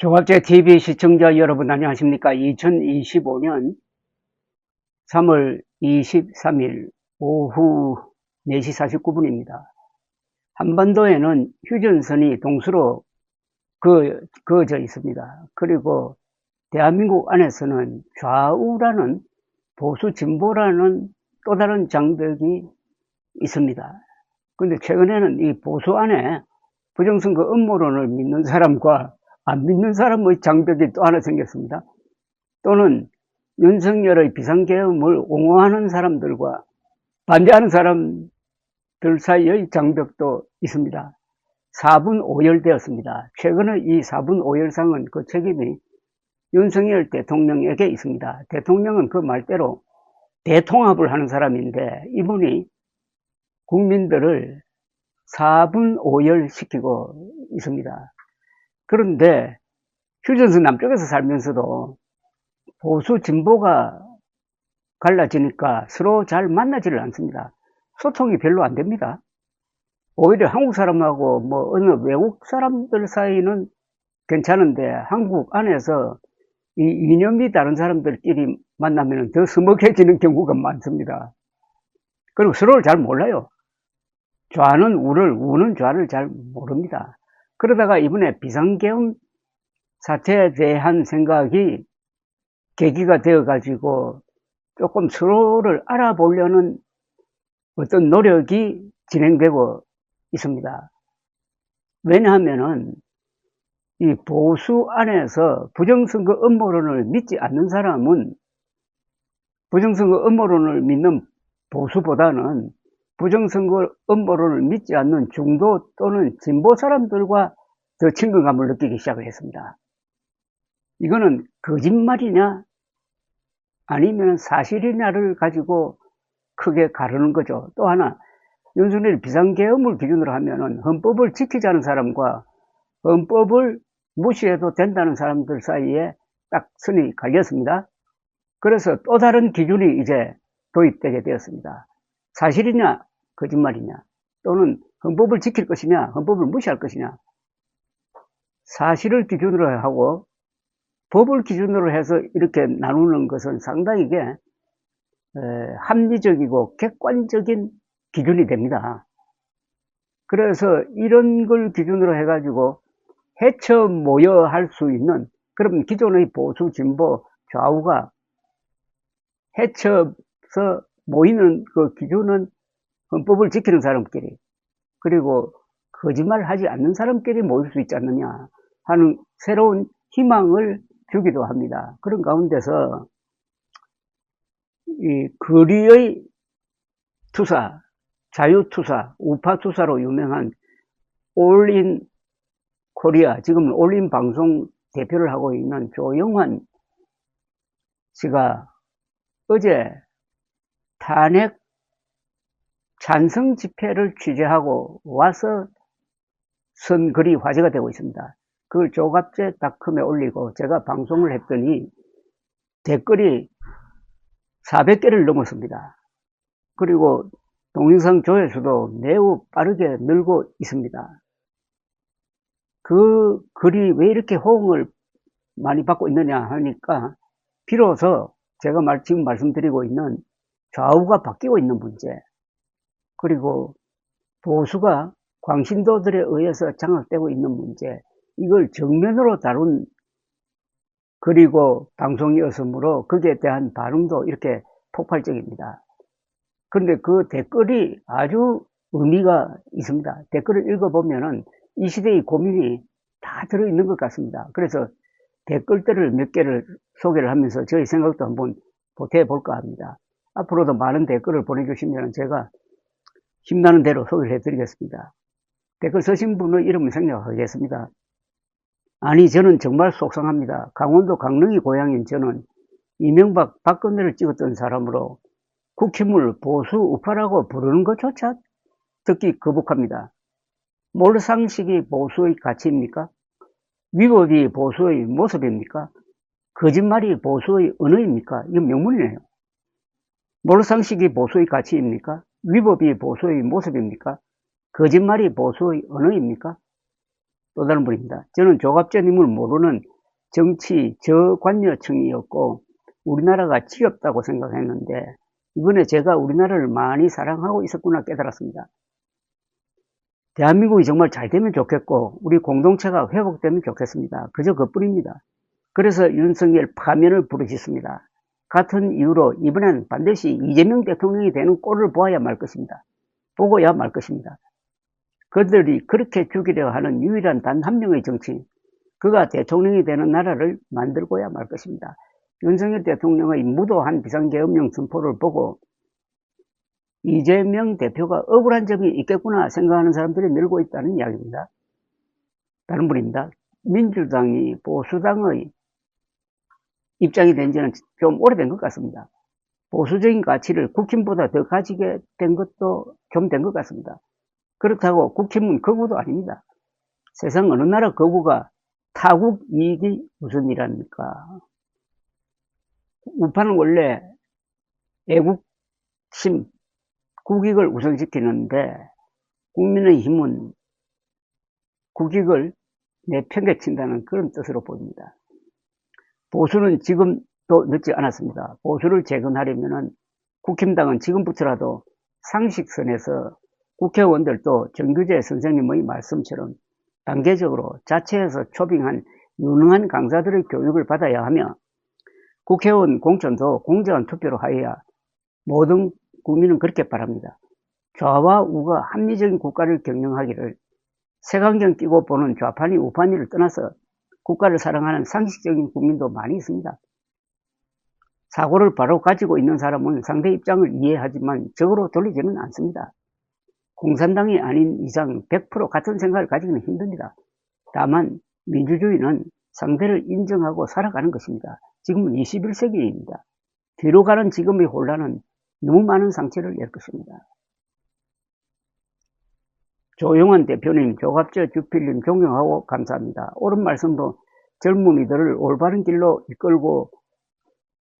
조갑제 TV 시청자 여러분 안녕하십니까? 2025년 3월 23일 오후 4시 49분입니다. 한반도에는 휴전선이 동수로 그어져 있습니다. 그리고 대한민국 안에서는 좌우라는 보수 진보라는 또 다른 장벽이 있습니다. 근데 최근에는 이 보수 안에 부정선거 음모론을 믿는 사람과 안 믿는 사람의 장벽이 또 하나 생겼습니다. 또는 윤석열의 비상계엄을 옹호하는 사람들과 반대하는 사람들 사이의 장벽도 있습니다. 4분 5열 되었습니다. 최근에 이 4분 5열상은 그 책임이 윤석열 대통령에게 있습니다. 대통령은 그 말대로 대통합을 하는 사람인데 이분이 국민들을 4분 5열 시키고 있습니다. 그런데 휴전선 남쪽에서 살면서도 보수 진보가 갈라지니까 서로 잘 만나지를 않습니다. 소통이 별로 안 됩니다. 오히려 한국 사람하고 뭐 어느 외국 사람들 사이는 괜찮은데 한국 안에서 이 이념이 다른 사람들끼리 만나면 더 서먹해지는 경우가 많습니다. 그리고 서로를 잘 몰라요. 좌는 우를, 우는 좌를 잘 모릅니다. 그러다가 이번에 비상계엄 사태에 대한 생각이 계기가 되어가지고 조금 서로를 알아보려는 어떤 노력이 진행되고 있습니다. 왜냐하면은 이 보수 안에서 부정선거 음모론을 믿지 않는 사람은 부정선거 음모론을 믿는 보수보다는 부정선거 음모론을 믿지 않는 중도 또는 진보 사람들과 더 친근감을 느끼기 시작을 했습니다. 이거는 거짓말이냐 아니면 사실이냐를 가지고 크게 가르는 거죠. 또 하나 윤석열 비상계엄을 기준으로 하면은 헌법을 지키자는 사람과 헌법을 무시해도 된다는 사람들 사이에 딱 선이 갈렸습니다. 그래서 또 다른 기준이 이제 도입되게 되었습니다. 사실이냐 거짓말이냐 또는 헌법을 지킬 것이냐 헌법을 무시할 것이냐. 사실을 기준으로 하고 법을 기준으로 해서 이렇게 나누는 것은 상당히 합리적이고 객관적인 기준이 됩니다. 그래서 이런 걸 기준으로 해가지고 해쳐 모여 할 수 있는, 그럼 기존의 보수 진보 좌우가 해쳐서 모이는 그 기준은 헌법을 지키는 사람끼리, 그리고 거짓말 하지 않는 사람끼리 모일 수 있지 않느냐 하는 새로운 희망을 주기도 합니다. 그런 가운데서 이 거리의 투사, 자유투사, 우파투사로 유명한 올인 코리아, 지금 올인 방송 대표를 하고 있는 조영환 씨가 어제 탄핵 찬성 집회를 취재하고 와서 쓴 글이 화제가 되고 있습니다. 그걸 조갑제닷컴에 올리고 제가 방송을 했더니 댓글이 400개를 넘었습니다. 그리고 동영상 조회수도 매우 빠르게 늘고 있습니다. 그 글이 왜 이렇게 호응을 많이 받고 있느냐 하니까 비로소 제가 지금 말씀드리고 있는 좌우가 바뀌고 있는 문제, 그리고 보수가 광신도들에 의해서 장악되고 있는 문제, 이걸 정면으로 다룬 글이고 방송이었으므로 거기에 대한 반응도 이렇게 폭발적입니다. 그런데 그 댓글이 아주 의미가 있습니다. 댓글을 읽어보면은 이 시대의 고민이 다 들어있는 것 같습니다. 그래서 댓글들을 몇 개를 소개를 하면서 저희 생각도 한번 보태볼까 합니다. 앞으로도 많은 댓글을 보내주시면 제가 힘나는 대로 소개를 해드리겠습니다. 댓글 쓰신 분의 이름을 생략하겠습니다. 아니, 저는 정말 속상합니다. 강원도 강릉이 고향인 저는 이명박 박근혜를 찍었던 사람으로 국힘을 보수 우파라고 부르는 것조차 듣기 거북합니다. 몰상식이 보수의 가치입니까? 위법이 보수의 모습입니까? 거짓말이 보수의 언어입니까? 이건 명문이네요. 몰상식이 보수의 가치입니까? 위법이 보수의 모습입니까? 거짓말이 보수의 언어입니까? 또 다른 분입니다. 저는 조갑제님을 모르는 정치 저관여층이었고 우리나라가 지겹다고 생각했는데 이번에 제가 우리나라를 많이 사랑하고 있었구나 깨달았습니다. 대한민국이 정말 잘 되면 좋겠고 우리 공동체가 회복되면 좋겠습니다. 그저 그뿐입니다. 그래서 윤석열 파면을 부르짖습니다. 같은 이유로 이번엔 반드시 이재명 대통령이 되는 꼴을 보아야 말 것입니다. 보고야 말 것입니다. 그들이 그렇게 죽이려 하는 유일한 단 한 명의 정치인, 그가 대통령이 되는 나라를 만들고야 말 것입니다. 윤석열 대통령의 무도한 비상계엄령 선포를 보고 이재명 대표가 억울한 점이 있겠구나 생각하는 사람들이 늘고 있다는 이야기입니다. 다른 분입니다. 민주당이 보수당의 입장이 된 지는 좀 오래된 것 같습니다. 보수적인 가치를 국힘보다 더 가지게 된 것도 좀 된 것 같습니다. 그렇다고 국힘은 거구도 아닙니다. 세상 어느 나라 거구가 타국 이익이 우선이랍니까? 우파는 원래 애국심, 국익을 우선시키는데 국민의힘은 국익을 내팽개친다는 그런 뜻으로 보입니다. 보수는 지금도 늦지 않았습니다. 보수를 재건하려면 국힘당은 지금부터라도 상식선에서 국회의원들도 정규재 선생님의 말씀처럼 단계적으로 자체에서 초빙한 유능한 강사들의 교육을 받아야 하며 국회의원 공천도 공정한 투표로 하여야 모든 국민은 그렇게 바랍니다. 좌와 우가 합리적인 국가를 경영하기를 색안경 끼고 보는 좌판이 우판이를 떠나서 국가를 사랑하는 상식적인 국민도 많이 있습니다. 사고를 바로 가지고 있는 사람은 상대 입장을 이해하지만 적으로 돌리지는 않습니다. 공산당이 아닌 이상 100% 같은 생각을 가지기는 힘듭니다. 다만 민주주의는 상대를 인정하고 살아가는 것입니다. 지금은 21세기입니다. 뒤로 가는 지금의 혼란은 너무 많은 상처를 낼 것입니다. 조용한 대표님, 조갑재 주필님 존경하고 감사합니다. 옳은 말씀으로 젊은이들을 올바른 길로 이끌고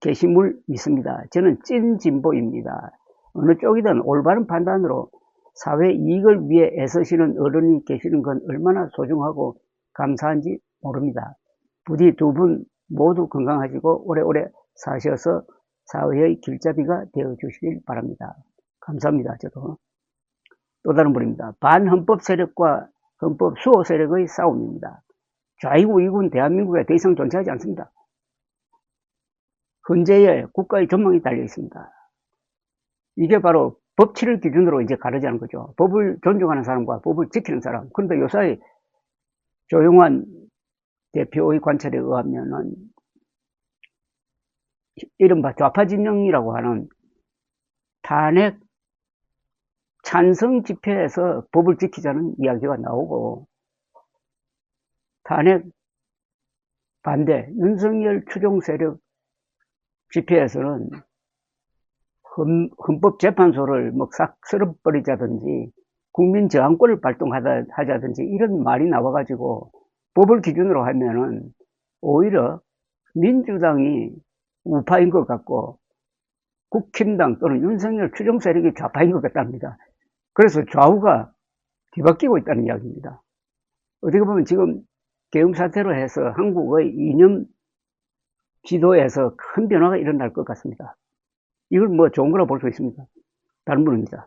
계심을 믿습니다. 저는 찐 진보입니다. 어느 쪽이든 올바른 판단으로 사회 이익을 위해 애쓰시는 어른이 계시는 건 얼마나 소중하고 감사한지 모릅니다. 부디 두 분 모두 건강하시고 오래오래 사셔서 사회의 길잡이가 되어주시길 바랍니다. 감사합니다. 저도. 또 다른 분입니다. 반헌법 세력과 헌법 수호 세력의 싸움입니다. 좌이우이군 대한민국에 더 이상 존재하지 않습니다. 헌재에 국가의 전망이 달려 있습니다. 이게 바로 법치를 기준으로 이제 가르자는 거죠. 법을 존중하는 사람과 법을 지키는 사람. 그런데 요사이 조용한 대표의 관찰에 의하면은 이른바 좌파 진영이라고 하는 탄핵 찬성 집회에서 법을 지키자는 이야기가 나오고 탄핵 반대 윤석열 추종 세력 집회에서는 헌법재판소를 뭐 싹 쓸어버리자든지 국민저항권을 발동하자든지 이런 말이 나와가지고 법을 기준으로 하면은 오히려 민주당이 우파인 것 같고 국힘당 또는 윤석열 추종 세력이 좌파인 것 같답니다. 그래서 좌우가 뒤바뀌고 있다는 이야기입니다. 어떻게 보면 지금 계엄 사태로 해서 한국의 이념 지도에서 큰 변화가 일어날 것 같습니다. 이걸 뭐 좋은 거라 볼 수 있습니다. 다른 분입니다.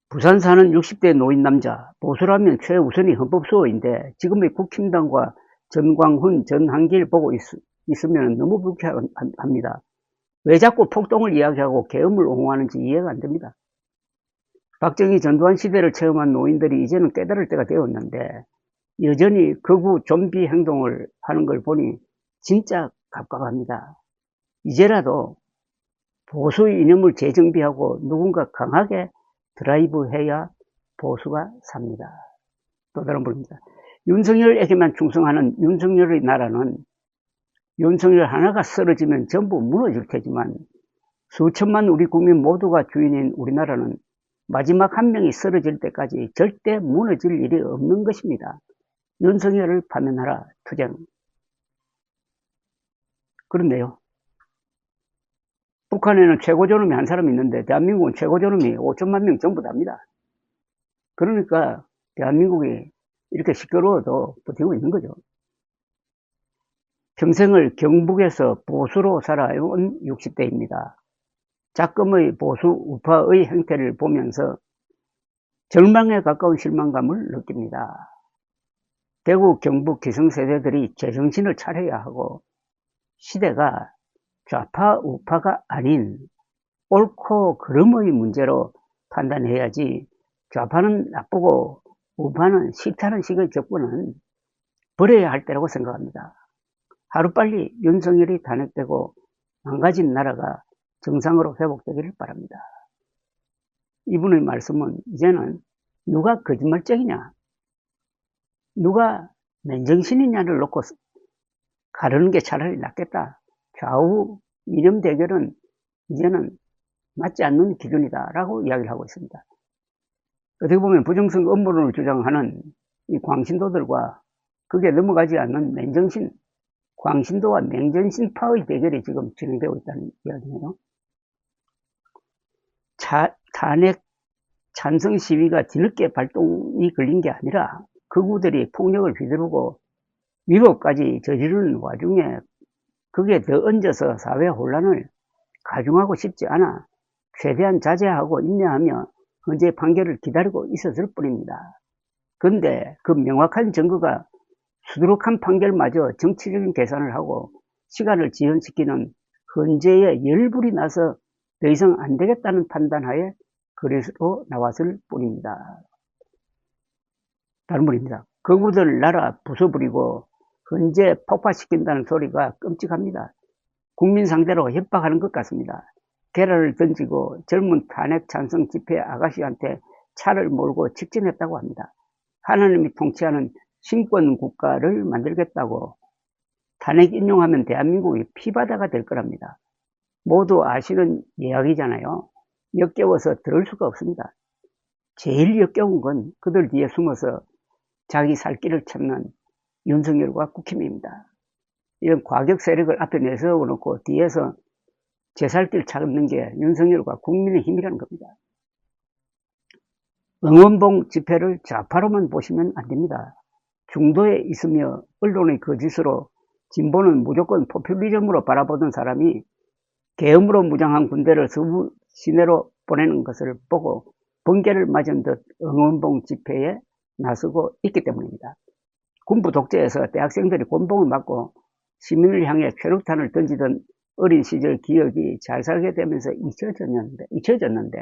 부산 사는 60대 노인 남자, 보수라면 최우선이 헌법 수호인데 지금의 국힘당과 전광훈, 전한길 보고 있으면 너무 불쾌합니다. 왜 자꾸 폭동을 이야기하고 계엄을 옹호하는지 이해가 안 됩니다. 박정희 전두환 시대를 체험한 노인들이 이제는 깨달을 때가 되었는데 여전히 극우 좀비 행동을 하는 걸 보니 진짜 갑갑합니다. 이제라도 보수의 이념을 재정비하고 누군가 강하게 드라이브해야 보수가 삽니다. 또 다른 분입니다. 윤석열에게만 충성하는 윤석열의 나라는 윤석열 하나가 쓰러지면 전부 무너질 테지만 수천만 우리 국민 모두가 주인인 우리나라는 마지막 한 명이 쓰러질 때까지 절대 무너질 일이 없는 것입니다. 윤석열을 파면하라 투쟁. 그런데요. 북한에는 최고존엄이 한 사람이 있는데 대한민국은 최고존엄이 5천만 명 전부 답니다. 그러니까 대한민국이 이렇게 시끄러워도 버티고 있는 거죠. 평생을 경북에서 보수로 살아온 60대입니다. 작금의 보수 우파의 행태를 보면서 절망에 가까운 실망감을 느낍니다. 대구 경북 기성세대들이 제정신을 차려야 하고 시대가 좌파 우파가 아닌 옳고 그름의 문제로 판단해야지 좌파는 나쁘고 우파는 싫다는 식의 접근은 버려야 할 때라고 생각합니다. 하루빨리 윤석열이 탄핵되고 망가진 나라가 정상으로 회복되기를 바랍니다. 이분의 말씀은 이제는 누가 거짓말쟁이냐, 누가 맨정신이냐를 놓고 가르는 게 차라리 낫겠다. 좌우 이념 대결은 이제는 맞지 않는 기준이다라고 이야기를 하고 있습니다. 어떻게 보면 부정성 음모론을 주장하는 이 광신도들과 그게 넘어가지 않는 맨정신, 광신도와 맹정신파의 대결이 지금 진행되고 있다는 이야기예요. 탄핵 찬성 시위가 뒤늦게 발동이 걸린 게 아니라 극우들이 폭력을 휘두르고 위법까지 저지르는 와중에 그게 더 얹어서 사회 혼란을 가중하고 싶지 않아 최대한 자제하고 인내하며 헌재 판결을 기다리고 있었을 뿐입니다. 그런데 그 명확한 증거가 수두룩한 판결마저 정치적인 계산을 하고 시간을 지연시키는 헌재에 열불이 나서 더 이상 안 되겠다는 판단하에 그래서 나왔을 뿐입니다. 다른 분입니다. 거구들 나라 부숴버리고 헌재 폭파시킨다는 소리가 끔찍합니다. 국민 상대로 협박하는 것 같습니다. 계란을 던지고 젊은 탄핵 찬성 집회 아가씨한테 차를 몰고 직진했다고 합니다. 하나님이 통치하는 신권 국가를 만들겠다고 탄핵 인용하면 대한민국이 피바다가 될 거랍니다. 모두 아시는 이야기잖아요. 역겨워서 들을 수가 없습니다. 제일 역겨운 건 그들 뒤에 숨어서 자기 살 길을 찾는 윤석열과 국힘입니다. 이런 과격 세력을 앞에 내세워놓고 뒤에서 제 살 길 찾는 게 윤석열과 국민의힘이라는 겁니다. 응원봉 집회를 좌파로만 보시면 안 됩니다. 중도에 있으며 언론의 거짓으로 진보는 무조건 포퓰리즘으로 바라보던 사람이 계엄으로 무장한 군대를 서부 시내로 보내는 것을 보고 번개를 맞은 듯 응원봉 집회에 나서고 있기 때문입니다. 군부 독재에서 대학생들이 곤봉을 맞고 시민을 향해 최루탄을 던지던 어린 시절 기억이 잘 살게 되면서 잊혀졌는데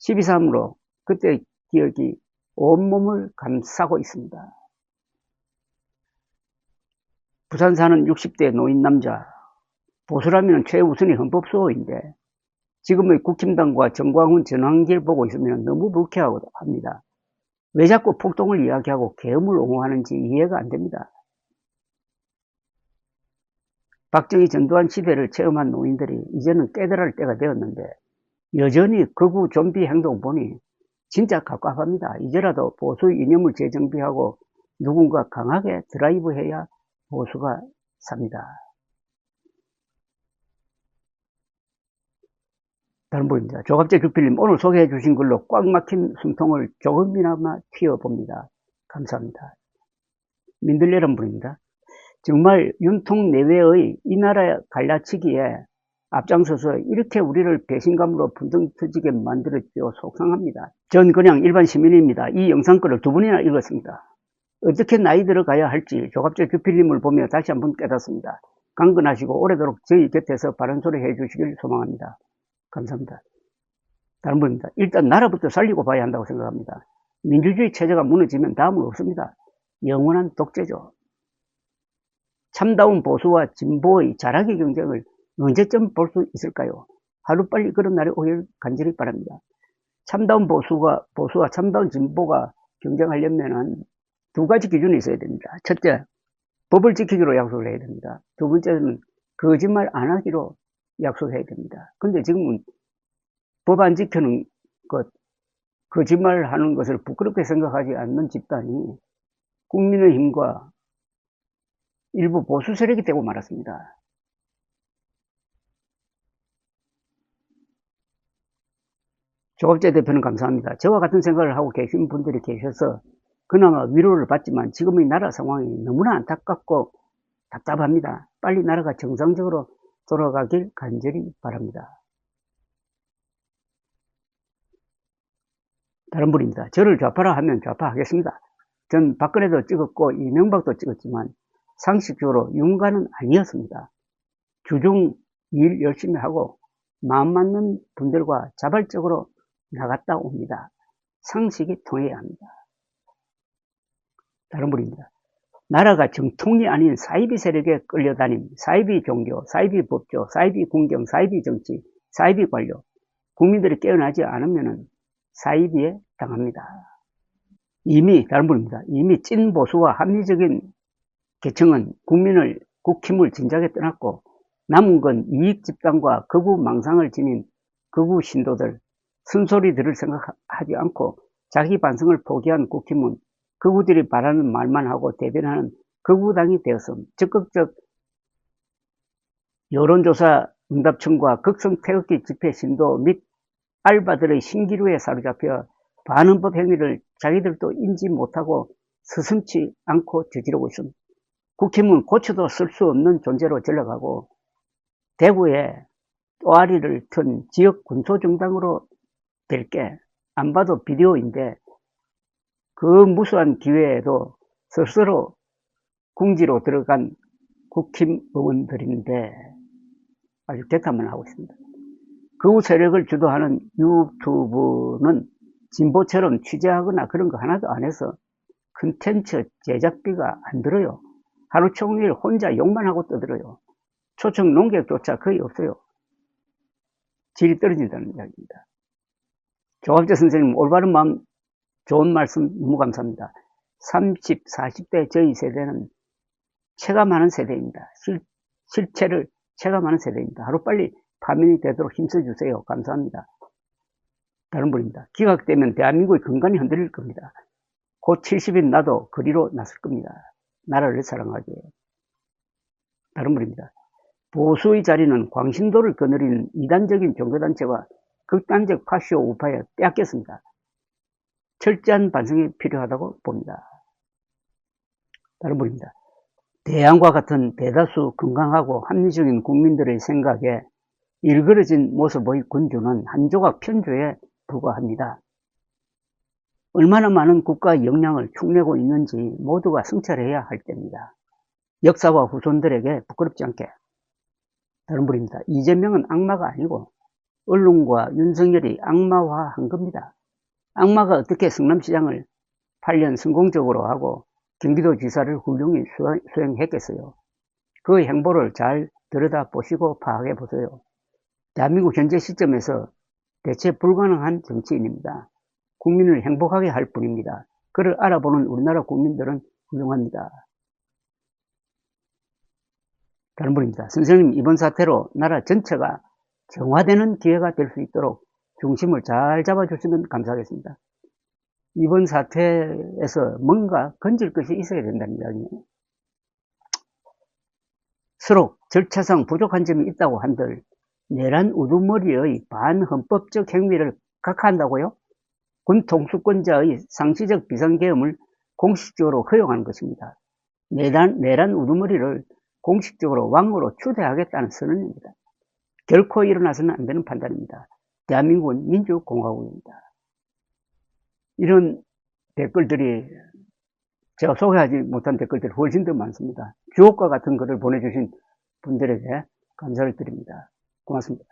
12.3으로 그때 기억이 온몸을 감싸고 있습니다. 부산 사는 60대 노인 남자, 보수라면 최우선이 헌법수호인데 지금의 국힘당과 정광훈 전환길 보고 있으면 너무 불쾌합니다. 왜 자꾸 폭동을 이야기하고 계엄을 옹호하는지 이해가 안 됩니다. 박정희 전두환 시대를 체험한 노인들이 이제는 깨달을 때가 되었는데 여전히 극우 좀비 행동 보니 진짜 갑갑합니다. 이제라도 보수 이념을 재정비하고 누군가 강하게 드라이브해야 보수가 삽니다. 다른 분입니다. 조갑재 주필님, 오늘 소개해 주신 글로 꽉 막힌 숨통을 조금이나마 튀어봅니다. 감사합니다. 민들레란 분입니다. 정말 윤통 내외의 이 나라 갈라치기에 앞장서서 이렇게 우리를 배신감으로 분등 터지게 만들었죠. 속상합니다. 전 그냥 일반 시민입니다. 이 영상글을 2번이나 읽었습니다. 어떻게 나이 들어가야 할지 조갑재 주필님을 보며 다시 한번 깨닫습니다. 강건하시고 오래도록 저희 곁에서 바른 소리 해주시길 소망합니다. 감사합니다. 다른 분입니다. 일단 나라부터 살리고 봐야 한다고 생각합니다. 민주주의 체제가 무너지면 다음은 없습니다. 영원한 독재죠. 참다운 보수와 진보의 자라기 경쟁을 언제쯤 볼 수 있을까요? 하루빨리 그런 날이 오길 간절히 바랍니다. 참다운 보수와 참다운 진보가 경쟁하려면 2가지 기준이 있어야 됩니다. 첫째, 법을 지키기로 약속을 해야 됩니다. 두 번째는 거짓말 안 하기로 약속해야 됩니다. 근데 지금은 법 안 지키는 것, 거짓말 하는 것을 부끄럽게 생각하지 않는 집단이 국민의힘과 일부 보수 세력이 되고 말았습니다. 조갑재 대표는 감사합니다. 저와 같은 생각을 하고 계신 분들이 계셔서 그나마 위로를 받지만 지금의 나라 상황이 너무나 안타깝고 답답합니다. 빨리 나라가 정상적으로 돌아가길 간절히 바랍니다. 다른 분입니다. 저를 좌파라 하면 좌파하겠습니다. 전 박근혜도 찍었고 이명박도 찍었지만 상식적으로 윤가는 아니었습니다. 주중 일 열심히 하고 마음 맞는 분들과 자발적으로 나갔다 옵니다. 상식이 통해야 합니다. 다른 분입니다. 나라가 정통이 아닌 사이비 세력에 끌려다님, 사이비 종교, 사이비 법조, 사이비 군경, 사이비 정치, 사이비 관료, 국민들이 깨어나지 않으면 사이비에 당합니다. 다른 분입니다. 이미 찐 보수와 합리적인 계층은 국힘을 진작에 떠났고 남은 건 이익 집단과 극우 망상을 지닌 극우 신도들, 쓴소리 들을 생각하지 않고 자기 반성을 포기한 국힘은 극우들이 바라는 말만 하고 대변하는 극우당이 되었음. 적극적 여론조사 응답청과 극성 태극기 집회 신도 및 알바들의 신기루에 사로잡혀 반헌법 행위를 자기들도 인지 못하고 서슴지 않고 저지르고 있습니다. 국힘은 고쳐도 쓸 수 없는 존재로 전락하고 대구에 또아리를 튼 지역 군소정당으로 될 게 안 봐도 비디오인데 그 무수한 기회에도 스스로 궁지로 들어간 국힘 의원들인데 아주 개탄만 하고 있습니다. 극우 세력을 주도하는 유튜브는 진보처럼 취재하거나 그런 거 하나도 안 해서 컨텐츠 제작비가 안 들어요. 하루 종일 혼자 욕만 하고 떠들어요. 초청 농객조차 거의 없어요. 질이 떨어진다는 이야기입니다. 조갑재 선생님 올바른 마음 좋은 말씀 너무 감사합니다. 30, 40대 저희 세대는 체감하는 세대입니다. 실체를 체감하는 세대입니다. 하루빨리 파면이 되도록 힘써주세요. 감사합니다. 다른 분입니다. 기각되면 대한민국의 근간이 흔들릴 겁니다. 곧 70인 나도 거리로 나설 겁니다. 나라를 사랑하기에. 다른 분입니다. 보수의 자리는 광신도를 거느리는 이단적인 종교단체와 극단적 파쇼 우파에 빼앗겼습니다. 철저한 반성이 필요하다고 봅니다. 다른 분입니다. 대안과 같은 대다수 건강하고 합리적인 국민들의 생각에 일그러진 모습의 군주는 한 조각 편주에 불과합니다. 얼마나 많은 국가의 역량을 축내고 있는지 모두가 성찰해야 할 때입니다. 역사와 후손들에게 부끄럽지 않게. 다른 분입니다. 이재명은 악마가 아니고 언론과 윤석열이 악마화한 겁니다. 악마가 어떻게 성남시장을 8년 성공적으로 하고 경기도지사를 훌륭히 수행했겠어요. 그 행보를 잘 들여다보시고 파악해보세요. 대한민국 현재 시점에서 대체 불가능한 정치인입니다. 국민을 행복하게 할 뿐입니다. 그를 알아보는 우리나라 국민들은 훌륭합니다. 다른 분입니다. 선생님, 이번 사태로 나라 전체가 정화되는 기회가 될 수 있도록 중심을 잘 잡아주시면 감사하겠습니다. 이번 사태에서 뭔가 건질 것이 있어야 된다는 이야기예요. 서로 절차상 부족한 점이 있다고 한들 내란 우두머리의 반헌법적 행위를 각하한다고요? 군 통수권자의 상시적 비상계엄을 공식적으로 허용하는 것입니다. 내란 우두머리를 공식적으로 왕으로 추대하겠다는 선언입니다. 결코 일어나서는 안 되는 판단입니다. 대한민국은 민주공화국입니다. 이런 댓글들이 제가 소개하지 못한 댓글들이 훨씬 더 많습니다. 주옥과 같은 글을 보내주신 분들에게 감사를 드립니다. 고맙습니다.